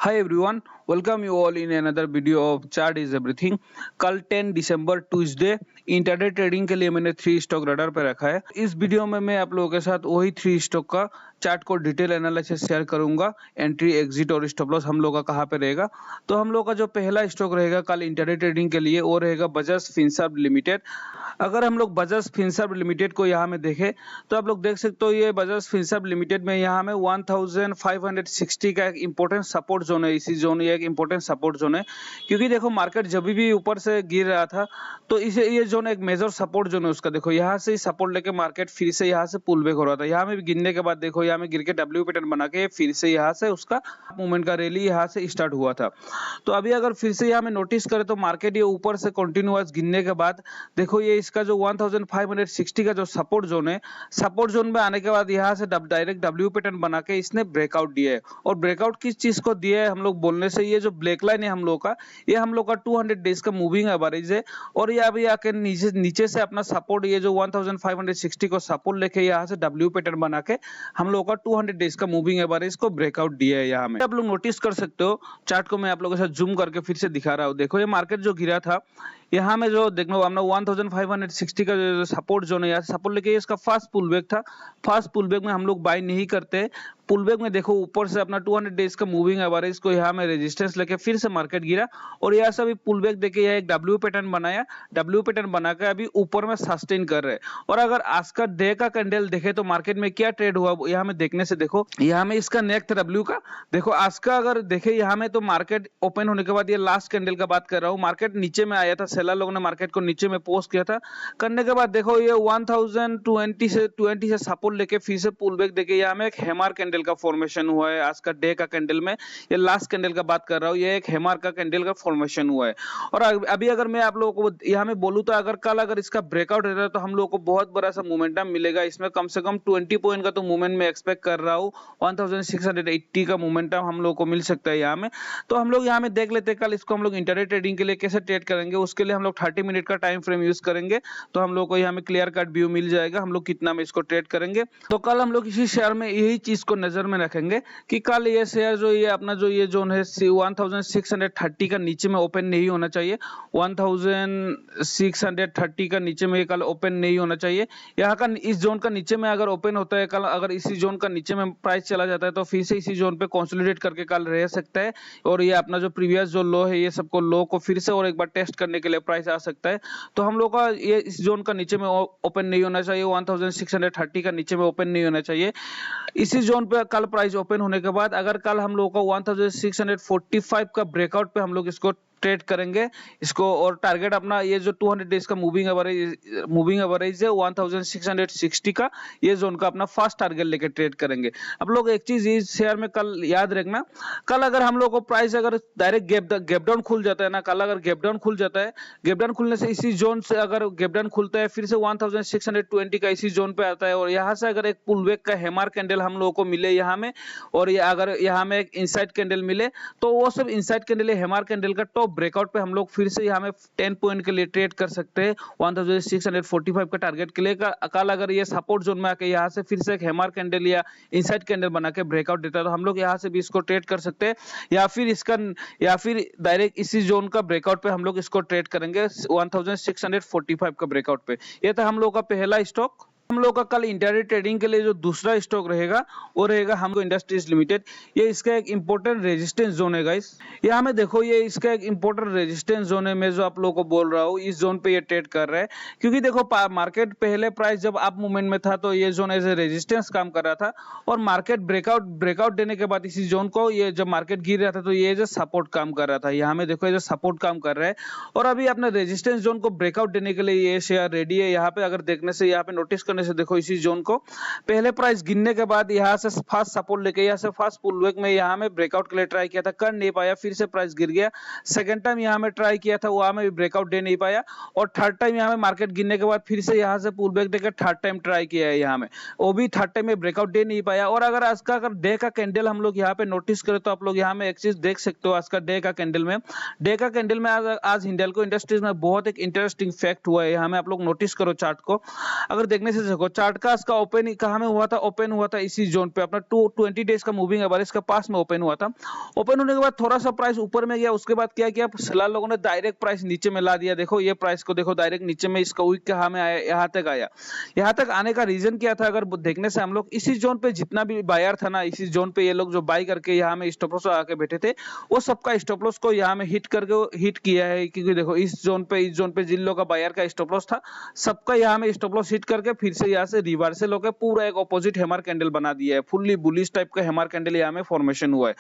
Hi everyone, welcome you all in another video of Chart is Everything। कल 10 दिसंबर Tuesday intraday trading के लिए मैंने 3 stock radar पे रखा है। इस वीडियो में मैं आप लोगों के साथ वही 3 स्टॉक का चार्ट को डिटेल एनालिसिस शेयर करूंगा। एंट्री, एग्जिट और स्टॉप लॉस हम लोग का कहाँ पे रहेगा। तो हम लोग का जो पहला स्टॉक रहेगा कल इंटरडे ट्रेडिंग के लिए वो रहेगा बजाज फिनसर्व लिमिटेड। अगर हम लोग बजाज फिनसर्व लिमिटेड को यहाँ में देखें तो आप लोग देख सकते हो ये बजाज फिनसर्व लिमिटेड में यहाँ में 1560 का एक इंपॉर्टेंट सपोर्ट जोन है। इसी जोन ये एक इंपॉर्टेंट सपोर्ट जोन है, क्योंकि देखो मार्केट जब भी ऊपर से गिर रहा था तो इसे ये जोन एक मेजर सपोर्ट जोन है उसका। देखो यहाँ से सपोर्ट लेके मार्केट फिर से यहाँ से पुल बैक हो रहा था। यहाँ में गिरने के बाद देखो यहाँ में गिर के डब्ल्यू पैटर्न बना के फिर से यहाँ से उसका मूवमेंट का रैली यहाँ से स्टार्ट हुआ था। तो अभी अगर फिर से यहाँ में नोटिस करें तो मार्केट ये ऊपर से कंटिन्यूअस गिरने के बाद देखो ये इसका जो 1560 का जो सपोर्ट जोन है, सपोर्ट जोन में आने के बाद यहाँ से डायरेक्ट डब्ल्यू पैटर्न बना के इसने ब्रेकआउट दिया है। और ब्रेकआउट किस चीज को दिया है हम लोग बोलने से, ये जो ब्लैक लाइन है हम लोग का, ये हम लोग का 200 डेज का मूविंग एवरेज है। और ये अभी आके नीचे से अपना सपोर्ट ये जो 1560 को सपोर्ट लेके यहाँ से डब्ल्यू पैटर्न बना के हम लोग का 200 डेज का मूविंग एवरेज को ब्रेकआउट दिया है। यहाँ में आप लोग नोटिस कर सकते हो, चार्ट को मैं आप लोगों के साथ जूम करके फिर से दिखा रहा हूँ। देखो ये मार्केट जो गिरा था यहाँ में जो देखो हमने 1560 का जो सपोर्ट जोन है, यहाँ सपोर्ट लेके इसका फास्ट पुल बैक था। फास्ट पुल बैक में हम लोग बाय नहीं करते। पुल बैक में देखो ऊपर से अपना 200 डेज का मूविंग एवरेज को यहाँ में रेजिस्टेंस लेके फिर से मार्केट गिरा और यहाँ से अभी पुल बैक देके यहाँ एक डब्ल्यू पैटर्न बनाया। डब्ल्यू पैटर्न बना के अभी ऊपर में सस्टेन कर रहे हैं। और अगर आज का डे का कैंडल देखे तो मार्केट में क्या ट्रेड हुआ यहाँ में देखने से देखो, यहाँ में इसका नेक था डब्ल्यू का। देखो आज का अगर देखे यहाँ में तो मार्केट ओपन होने के बाद ये लास्ट कैंडल का बात कर रहा हूँ, मार्केट नीचे में आया था। सेलर लोगों ने मार्केट को नीचे में पोस्ट किया था। करने के बाद देखो ये 1020 से सपोर्ट लेके फिर से पुल बैक देके यहाँ में एक हैमर कैंडल का फॉर्मेशन हुआ है। आज का डे का कैंडल में ये लास्ट कैंडल का बात कर रहा हूँ, ये एक हैमर का कैंडल का फॉर्मेशन हुआ है। और अभी अगर मैं आप लोगों को यहाँ में बोलूँ तो अगर कल अगर इसका ब्रेकआउट रहता है तो हम लोगों को बहुत बड़ा सा मोमेंटम मिलेगा। इसमें कम से कम 20 पॉइंट का तो मूवमेंट में एक्सपेक्ट कर रहा हूँ। 1680 का मोमेंटम हम लोग को मिल सकता है यहाँ में। तो हम लोग यहाँ में देख लेते हैं कल इसको हम लोग इंटरडे ट्रेडिंग के लिए कैसे ट्रेड करेंगे। उसके लिए हम लोग 30 मिनट का टाइम फ्रेम यूज करेंगे तो हम लोग को यहाँ में क्लियर कट व्यू मिल जाएगा हम लोग कितना में इसको ट्रेड करेंगे। तो कल हम लोग इसी शेयर में यही चीज को नजर में रखेंगे कि कल ये शेयर जो ये अपना जो ये जोन है 1630 का नीचे में ओपन नहीं होना चाहिए। 1630 का नीचे में कल ओपन नहीं होना चाहिए। यहाँ का इस जोन का नीचे में अगर ओपन होता है कल, अगर इसी जोन का नीचे में प्राइस चला जाता है तो फिर से इसी जोन पे कंसोलिडेट करके कल रह सकता है। और ये अपना जो प्रीवियस जो लो है ये सबको लो को फिर से और एक बार टेस्ट करने के लिए प्राइस आ सकता है। तो हम लोग का ये इस जोन का नीचे में ओपन नहीं होना चाहिए। 1630 का नीचे में ओपन नहीं होना चाहिए। इसी जोन पे कल प्राइस ओपन होने के बाद अगर कल हम लोग का 1645 का ब्रेकआउट पे हम लोग इसको ट्रेड करेंगे इसको। और टारगेट अपना ये जो 200 डेज का मूविंग एवरेज है 1660 का, ये जोन का अपना फास्ट टारगेट लेके ट्रेड करेंगे। अब लोग एक चीज इस शेयर में कल याद रखना, कल अगर हम लोग को प्राइस अगर डायरेक्ट गैप डाउन खुल जाता है ना, कल अगर गैप डाउन खुल जाता है, गैप डाउन खुलने से इसी जोन से अगर गैप डाउन खुलता है फिर से 1620 का इसी जोन पे आता है और यहाँ से अगर एक पुल बैक का हैमर कैंडल हम लोगों को मिले यहाँ में, और ये अगर यहाँ में एक इनसाइड कैंडल मिले तो वो सब इनसाइड कैंडल हैमर कैंडल का टॉप ब्रेकआउट पे हम लोग फिर से यहाँ में 10 पॉइंट के लिए ट्रेड कर सकते हैं 1645 का टारगेट के लिए। कल अगर ये सपोर्ट जोन में आके यहाँ से फिर से एक हैमर कैंडल या इनसाइड कैंडल बना के ब्रेकआउट देता है तो हम लोग यहाँ से भी इसको ट्रेड कर सकते हैं, या फिर डायरेक्ट इसी जोन का ब्रेकआउट पे हम लोग इसको ट्रेड करेंगे 1645 का ब्रेकआउट पे। ये था हम लोग का पहला स्टॉक। हम लोग का कल इंटरडे ट्रेडिंग के लिए जो दूसरा स्टॉक रहेगा वो रहेगा हमको इंडस्ट्रीज लिमिटेड। ये इसका एक इंपॉर्टेंट रेजिस्टेंस जोन है गाइस। यहाँ में देखो ये इसका एक इंपॉर्टेंट रेजिस्टेंस जोन है। मैं जो आप लोगों को बोल रहा हूँ इस जोन पे ये ट्रेड कर रहा है, क्योंकि देखो मार्केट पहले प्राइस जब अप मूवमेंट में था तो ये जोन एज ए रेजिस्टेंस काम कर रहा था और मार्केट ब्रेकआउट देने के बाद इसी जोन को ये जब मार्केट गिर रहा था तो ये जो सपोर्ट काम कर रहा था। यहाँ में देखो ये जो सपोर्ट काम कर रहा है और अभी अपने रेजिस्टेंस जोन को ब्रेकआउट देने के लिए ये शेयर रेडी है। यहाँ पे अगर देखने से यहाँ पे नोटिस करने से देखो इसी जोन को पहले प्राइस गिरने के बाद यहाँ से फास्ट सपोर्ट लेके यहाँ से फास्ट पुल बैक में यहाँ में ब्रेकआउट के लिए ट्राई किया था, कर नहीं पाया, फिर से प्राइस गिर गया। सेकंड टाइम यहाँ में ट्राई किया था, वहां में भी ब्रेकआउट दे नहीं पाया और थर्ड टाइम यहाँ में मार्केट गिरने के बाद फिर से यहाँ से पुल बैक देकर थर्ड टाइम ट्राई किया है यहाँ में, वो भी थर्ड टाइम में ब्रेकआउट दे नहीं पाया। और अगर आज का अगर डे का कैंडल हम लोग यहाँ पे नोटिस करें तो आप लोग यहाँ में एक चीज देख सकते हो। आज का डे का कैंडल में आज हिंडाल्को इंडस्ट्रीज में बहुत एक इंटरेस्टिंग फैक्ट हुआ है। यहाँ में आप लोग नोटिस करो चार्ट को, अगर देखने से देखो चार्ट का इसका ओपन कहाँ में हुआ था, ओपन हुआ था इसी जोन पे अपना 20 डेज का मूविंग एवरेज का पास में ओपन हुआ था। ओपन होने के बाद थोड़ा सा प्राइस ऊपर में गया, उसके बाद क्या किया सलाह लोगों ने डायरेक्ट प्राइस नीचे में ला दिया। देखो ये प्राइस को देखो डायरेक्ट नीचे में इसका वीक कहाँ में आया, यहाँ तक आया। यहाँ तक आने का रीजन क्या था, अगर देखने से हम लोग इसी जोन पे जितना भी बायर था ना, इसी जोन पे ये लोग जो बाई करके यहाँ में स्टॉप लॉस आके बैठे थे, वो सबका स्टॉप लॉस को यहाँ में हिट करके हिट किया है। क्योंकि देखो इस जोन पे जिन लोगों का बायर का स्टॉप लॉस था, सबका यहाँ में स्टॉप लॉस हिट करके फिर से यहाँ से रिवर्सल होकर पूरा एक ऑपोजिट हैमर कैंडल बना दिया है। फुल्ली बुलिश टाइप का हैमर कैंडल यहाँ में फॉर्मेशन हुआ है।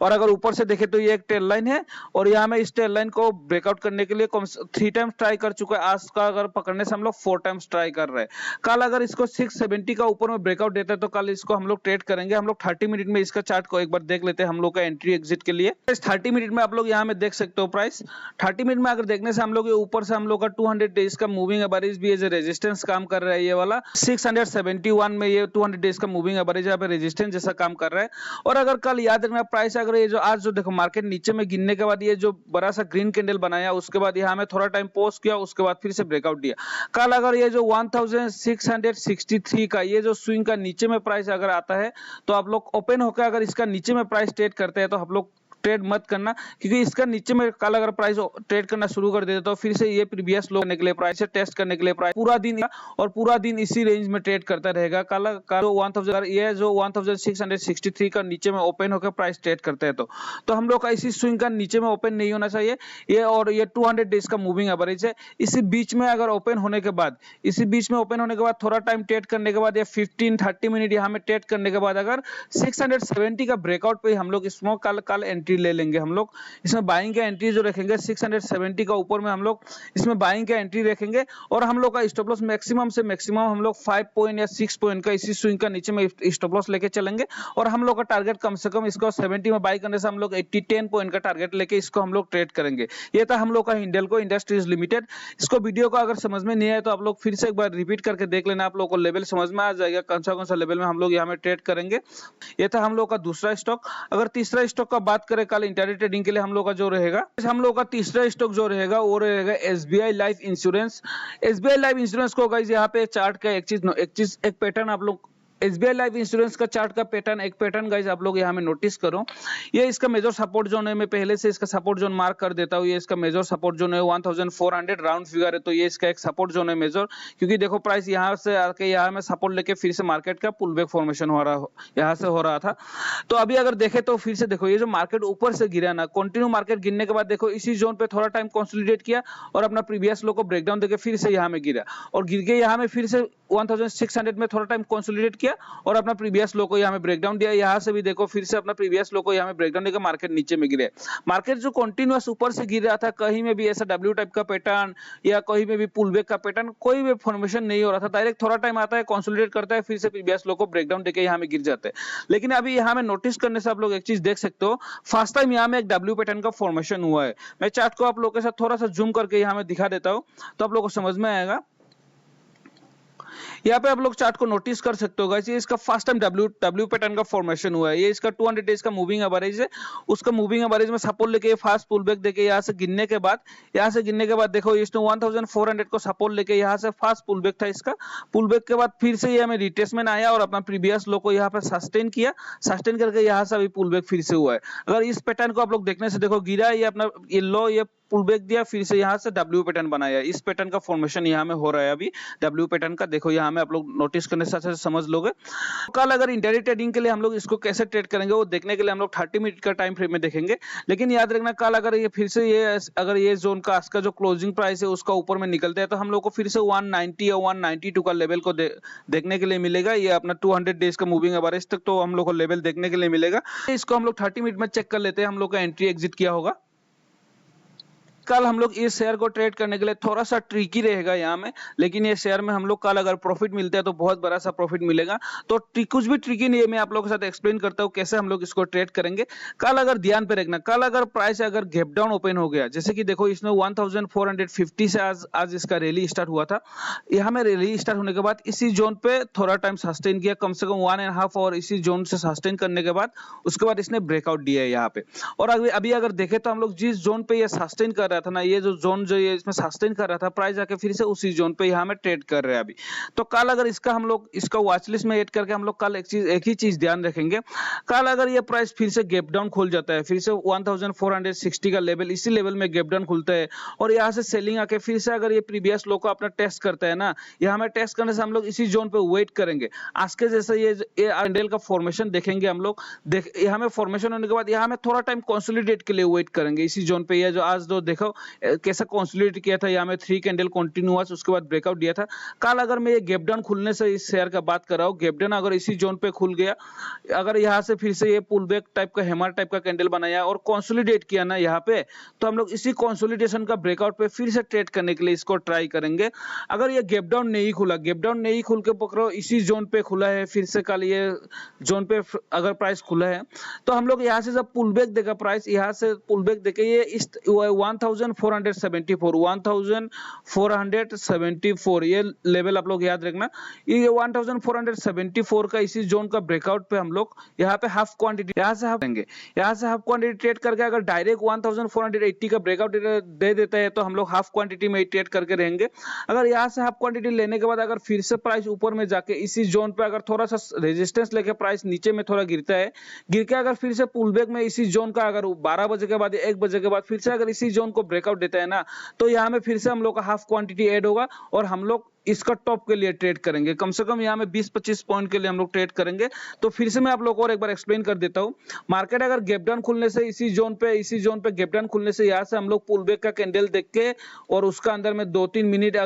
और अगर ऊपर से देखे तो ये एक टेल लाइन है, और यहाँ में इस टेल लाइन को ब्रेकआउट करने के लिए 3 टाइम्स ट्राई कर चुका है। आज का अगर पकड़ने से हम लोग 4 टाइम्स ट्राई कर रहे हैं। कल अगर इसको 670 का ऊपर में ब्रेकआउट देता है तो कल इसको हम लोग ट्रेड करेंगे। हम लोग 30 मिनट में इसका चार्ट को एक बार देख लेते हैं हम लोग का एंट्री एग्जिट के लिए। इस 30 मिनट में आप लोग यहाँ में देख सकते हो प्राइस 30 मिनट में अगर देखने से हम लोग ऊपर से हम लोग का 200 डेज का मूविंग एवरेज भी एज ए रेजिस्टेंस काम कर रहा है। ये वाला 671 में ये 200 डेज का मूविंग एवरेज यहाँ पे रेजिस्टेंस जैसा काम कर रहा है। और अगर कल याद रखना प्राइस अगर ये जो आज जो देखो मार्केट नीचे में गिरने के बाद ये जो बड़ा सा ग्रीन कैंडल बनाया, उसके बाद यहाँ में थोड़ा टाइम पॉज किया, उसके बाद फिर से ब्रेकआउट दिया। कल अगर ये जो 1663 का ये जो स्विंग का नीचे में प्राइस अगर आता है तो आप लोग ओपन होकर अगर इसका नीचे में प्राइस ट्रेड करते हैं तो आप लोग ट्रेड मत करना, क्योंकि इसका नीचे में कल अगर प्राइस ट्रेड करना शुरू कर देते तो फिर से ये प्रीवियस लो करने के लिए प्राइस से टेस्ट करने के लिए प्राइस पूरा दिन इसी रेंज में ट्रेड करता रहेगा। कल 1000 ये जो 1663 का नीचे में ओपन होकर प्राइस ट्रेड करते हैं तो हम लोग का इसी स्विंग का नीचे में ओपन नहीं होना चाहिए। ये और ये 200 डेज का मूविंग एवरेज है। इसी बीच में अगर ओपन होने के बाद थोड़ा टाइम ट्रेड करने के बाद या 15-30 मिनट यहाँ में ट्रेड करने के बाद अगर 670 का ब्रेकआउट पे हम लोग इसमें कल एंट्री ले लेंगे। हम लोग इसमें बाइंग का एंट्री जो रखेंगे 670 का ऊपर में हम लोग इसमें बाइंग का एंट्री रखेंगे। और हम लोग का स्टॉप लॉस मैक्सिमम से मैक्सिमम हम लोग 5 पॉइंट या 6 पॉइंट का इसी स्विंग का नीचे में स्टॉप लॉस लेके चलेंगे। और हम लोग का टारगेट कम से कम इसको 70 में बाई करने से हम लोग 10 पॉइंट का टारगेट लेके इसको हम लोग ट्रेड करेंगे। ये था हम लोग का हिंडेल्को इंडस्ट्रीज लिमिटेड। इसको वीडियो को अगर समझ में नहीं आया तो आप लोग फिर से एक बार रिपीट करके देख लेना, आप लोग को लेवल समझ में आ जाएगा कौन सा लेवल में हम लोग यहाँ में ट्रेड करेंगे। ये था हम लोग का दूसरा स्टॉक। अगर तीसरा स्टॉक का बात करें कल इंट्राडे ट्रेडिंग के लिए हम लोग का जो रहेगा, हम लोग का तीसरा स्टॉक जो रहेगा वो रहेगा SBI life insurance. SBI life insurance को गाइस यहाँ पे चार्ट का एक पैटर्न आप लोग एसबीआई लाइफ इंश्योरेंस का चार्ट का पैटर्न गाइस आप लोग यहाँ में नोटिस करो। ये इसका मेजर सपोर्ट जोन है, मैं पहले से इसका सपोर्ट जोन मार्क कर देता हूँ। ये इसका मेजर सपोर्ट जोन है 1400 राउंड फिगर है, तो ये इसका एक सपोर्ट जोन है मेजर। क्योंकि देखो प्राइस यहाँ से आके यहाँ में सपोर्ट लेके फिर से मार्केट का पुल बैक फॉर्मेशन हो रहा यहाँ से हो रहा था। तो अभी अगर देखे तो फिर से देखो ये जो मार्केट ऊपर से गिरा ना, कंटिन्यू मार्केट गिरने के बाद देखो इसी जोन पे थोड़ा टाइम कंसोलिडेट किया और अपना प्रीवियस लो को ब्रेकडाउन देके फिर से यहाँ में गिरा और गिर के यहाँ में फिर से 1600 में थोड़ा टाइम कंसोलिडेट किया और अपना प्रीवियस लो को यहाँ में ब्रेकडाउन दिया। यहाँ से भी देखो फिर से अपना प्रीवियस लो को यहाँ में ब्रेकडाउन देकर मार्केट नीचे में गिरे। मार्केट जो कंटिन्यूअस ऊपर से गिर रहा था, कहीं में भी ऐसा डब्ल्यू टाइप का पैटर्न या कहीं में भी पुल बैक का पैटर्न कोई भी फॉर्मेशन नहीं हो रहा था। डायरेक्ट थोड़ा टाइम आता है, कंसोलिडेट करता है, फिर से प्रीवियस लो को ब्रेकडाउन देकर यहाँ में गिर जाते हैं। लेकिन अभी यहाँ में नोटिस करने से आप लोग एक चीज देख सकते हो, फर्स्ट टाइम यहाँ में एक डब्ल्यू पैटर्न का फॉर्मेशन हुआ है। मैं चार्ट को आप लोग के साथ थोड़ा सा जूम करके यहाँ में दिखा देता हूँ तो आप लोग को समझ में आएगा। यहाँ पे आप लोग चार्ट को नोटिस कर सकते हो गाइस, ये इसका फर्स्ट टाइम डब्ल्यू पैटर्न का फॉर्मेशन हुआ है। ये इसका 200 डेज का मूविंग एवरेज है, उसका मूविंग एवरेज में सपोर्ट लेके फास्ट पुल बैक देके यहाँ से गिरने के बाद देखो इसने 1400 को सपोर्ट लेके यहाँ से फास्ट पुल बैक था। इसका पुल बैक के बाद फिर से ये हमें रिट्रेसमेंट आया और अपना प्रीवियस लो को यहाँ पे सस्टेन किया, सस्टेन करके यहाँ से अभी पुल बैक फिर से हुआ है। अगर इस पैटर्न को आप लोग देखने से देखो गिरा ये अपना ये लो, ये पुल बैक दिया, फिर से यहाँ से डब्ल्यू पैटर्न बनाया। इस पैटर्न का फॉर्मेशन यहाँ में हो रहा है अभी डब्ल्यू पैटर्न का। देखो यहाँ में आप लोग नोटिस करने से समझ लोगे। कल अगर इंट्राडे ट्रेडिंग के लिए हम लोग इसको कैसे ट्रेड करेंगे वो देखने के लिए हम लोग 30 मिनट का टाइम फ्रेम में देखेंगे। लेकिन याद रखना कल अगर ये फिर से अगर ये जोन का आज का जो क्लोजिंग प्राइस है उसका ऊपर में निकलता है तो हम लोग को फिर से 190 या 192 का लेवल को देखने के लिए मिलेगा। ये अपना 200 डेज का मूविंग एवरेज तक तो हम लोग को लेवल देखने के लिए मिलेगा। इसको हम लोग 30 मिनट में चेक कर लेते हैं हम लोग का एंट्री एग्जिट किया होगा। कल हम लोग इस शेयर को ट्रेड करने के लिए थोड़ा सा ट्रिकी रहेगा यहाँ में, लेकिन ये शेयर में हम लोग कल अगर प्रॉफिट मिलता है तो बहुत बड़ा सा प्रॉफिट मिलेगा। तो कुछ भी ट्रिकी नहीं है, मैं आप लोगों के साथ एक्सप्लेन करता हूँ कैसे हम लोग इसको ट्रेड करेंगे। कल अगर ध्यान पे रखना, कल अगर प्राइस अगर गैप डाउन ओपन हो गया, जैसे कि देखो इसमें 1450 से आज इसका रैली स्टार्ट हुआ था। यहाँ में रैली स्टार्ट होने के बाद इसी जोन पे थोड़ा टाइम सस्टेन किया, कम से कम 1.5 आवर इसी जोन से सस्टेन करने के बाद उसके बाद इसने ब्रेकआउट दिया है यहाँ पे। और अभी अगर देखे तो हम लोग जिस जोन पे ये सस्टेन कर रहा था ना, ये जो जोन जो ये इसमें सस्टेन कर रहा था, प्राइस जाके फिर से उसी जोन पे यहाँ में ट्रेड कर रहे हैं अभी। तो कल अगर इसका हम लोग इसका वॉच लिस्ट में ऐड करके हम लोग कल एक ही चीज ध्यान रखेंगे, कल अगर ये प्राइस फिर से गैप डाउन खुल जाता है, फिर से 1460 का लेवल, इसी लेवल में गैप डाउन खुलता है और यहाँ से सेलिंग आके फिर से अगर ये प्रीवियस लो को अपना टेस्ट करता है ना, यहाँ में टेस्ट करने से हम लोग इसी जोन पे वेट करेंगे। आज के जैसे ये कैंडल का फॉर्मेशन देखेंगे हम लोग, यहाँ में फॉर्मेशन होने के बाद यहाँ में थोड़ा टाइम कंसोलिडेट के लिए वेट करेंगे इसी जोन पे। ये जो आज जो देखो कैसा कंसोलिडेट किया था, यहाँ में 3 कैंडल कंटिन्यूअस, उसके बाद ब्रेकआउट दिया था। कल अगर मैं ये गैप डाउन खुलने से इस शेयर का बात कर रहा हूँ, गैप डाउन अगर इसी जोन पे खुल गया, अगर यहाँ से फिर से ये पुल बैक टाइप का हैमर टाइप का कैंडल बनाया और कंसोलिडेट किया ना यहाँ पे, तो हम लोग इसी कंसोलिडेशन का ब्रेकआउट पे फिर से ट्रेड करने के लिए इसको ट्राई करेंगे। अगर ये गैप डाउन नहीं खुला, गैप डाउन नहीं खुल के पकड़ो इसी जोन पे खुला है, फिर से कल ये जोन पे अगर प्राइस खुला है, तो हम लोग यहाँ से जब पुल बैक देगा प्राइस, यहाँ से पुल बैक देके ये इस 1474 ये लेवल आप लोग याद रखना। ये 1474 का इसी जोन का ब्रेकआउट पे हम लोग यहाँ पे हाफ क्वांटिटी यहाँ से हाफ क्वांटिटी ट्रेड करके अगर डायरेक्ट 1480 का ब्रेकआउट दे देता है, तो हम लोग हाफ क्वांटिटी में ट्रेड करके रहेंगे। अगर यहाँ से हाफ क्वांटिटी लेने के बाद अगर फिर से प्राइस ऊपर में जाके इसी जोन पे अगर थोड़ा सा रेजिस्टेंस लेके प्राइस नीचे में थोड़ा गिरता है, गिर के अगर फिर से पुल बैक में इसी जोन का अगर 12 बजे के बाद 1 बजे के बाद फिर से अगर इसी जोन को ब्रेकआउट देता है ना, तो यहाँ में फिर से हम लोग का हाफ क्वांटिटी ऐड होगा और हम लोग इसका टॉप के लिए ट्रेड करेंगे। कम से कम यहाँ में 20-25 पॉइंट के लिए हम लोग ट्रेड करेंगे। तो फिर से मैं आप लोगों को और एक बार एक्सप्लेन कर देता हूँ। मार्केट अगर गैप डाउन खुलने से इसी जोन पे गैप डाउन खुलने से यहाँ से हम लोग पुल बैक का कैंडल देख के और उसका अंदर में 2-3 मिनट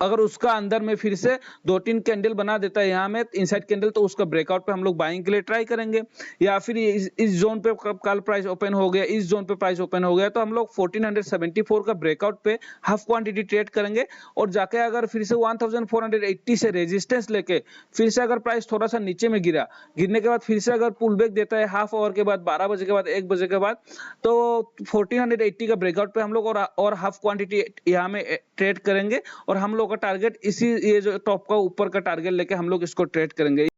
अगर उसका अंदर में फिर से 2-3 कैंडल बना देता है यहाँ में इनसाइड कैंडल, तो उसका ब्रेकआउट पे हम लोग बाइंग के लिए ट्राई करेंगे। या फिर इस जोन पे कल प्राइस ओपन हो गया, इस जोन पे प्राइस ओपन हो गया, तो हम लोग 1474 का ब्रेकआउट पे हाफ क्वांटिटी ट्रेड करेंगे और जाके अगर फिर से 1480 से रेजिस्टेंस लेके फिर से अगर प्राइस थोड़ा सा नीचे में गिरने के बाद फिर से अगर पुल बैक देता है हाफ आवर के बाद, 12 बजे के बाद, 1 बजे के बाद, तो 1480 का ब्रेकआउट पे हम लोग और हाफ क्वांटिटी यहाँ में ट्रेड करेंगे और हम लोग का टारगेट इसी ये जो टॉप का ऊपर का टारगेट लेके हम लोग इसको ट्रेड करेंगे।